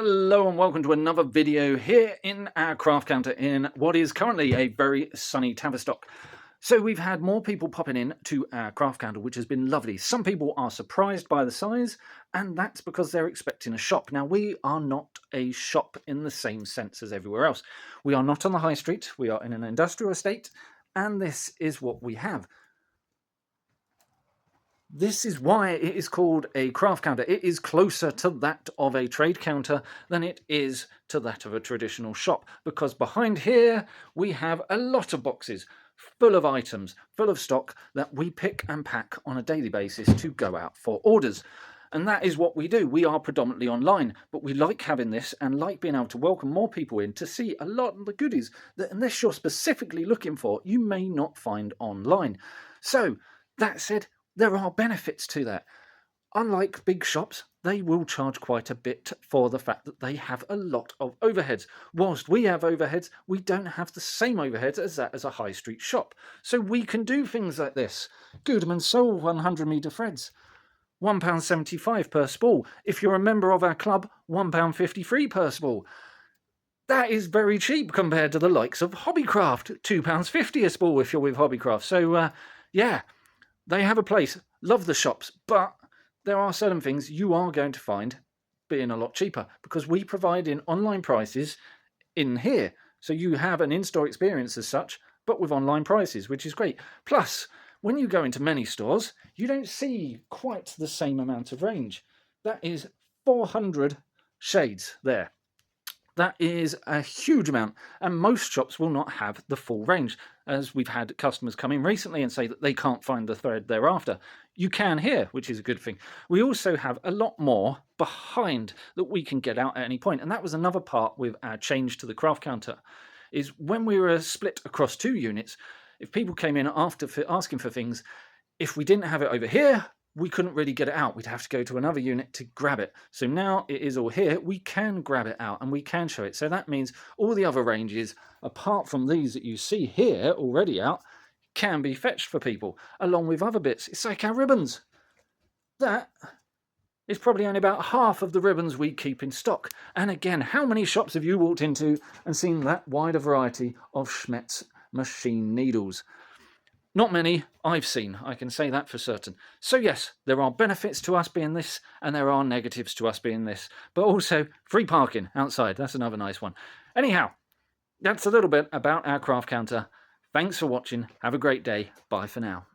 Hello and welcome to another video here in our craft counter in what is currently a very sunny Tavistock. So we've had more people popping in to our craft counter, which has been lovely. Some people are surprised by the size, and that's because they're expecting a shop. Now, we are not a shop in the same sense as everywhere else. We are not on the high street, we are in an industrial estate, and this is what we have. This is why it is called a craft counter. It is closer to that of a trade counter than it is to that of a traditional shop, because behind here we have a lot of boxes full of items, full of stock that we pick and pack on a daily basis to go out for orders. And that is what we do. We are predominantly online, but we like having this and like being able to welcome more people in to see a lot of the goodies that, unless you're specifically looking for, you may not find online. So that said, there are benefits to that. Unlike big shops, they will charge quite a bit for the fact that they have a lot of overheads. Whilst we have overheads, we don't have the same overheads as that as a high street shop. So we can do things like this. Gudeman Soul 100 metre threads, £1.75 per spool. If you're a member of our club, £1.53 per spool. That is very cheap compared to the likes of Hobbycraft, £2.50 a spool if you're with Hobbycraft. So, yeah. They have a place. Love the shops, but there are certain things you are going to find being a lot cheaper because we provide in online prices in here. So you have an in-store experience as such, but with online prices, which is great. Plus, when you go into many stores, you don't see quite the same amount of range. That is 400 shades there. That is a huge amount, and most shops will not have the full range, as we've had customers come in recently and say that they can't find the thread they're after. You can here, which is a good thing. We also have a lot more behind that we can get out at any point, and that was another part with our change to the craft counter, is when we were split across two units, if people came in after asking for things, if we didn't have it over here, we couldn't really get it out. We'd have to go to another unit to grab it. So now it is all here. We can grab it out and we can show it. So that means all the other ranges, apart from these that you see here already out, can be fetched for people, along with other bits. It's like our ribbons. That is probably only about half of the ribbons we keep in stock. And again, how many shops have you walked into and seen that wider variety of Schmetz machine needles? Not many I've seen, I can say that for certain. So yes, there are benefits to us being this, and there are negatives to us being this. But also, free parking outside, that's another nice one. Anyhow, that's a little bit about our craft counter. Thanks for watching, have a great day, bye for now.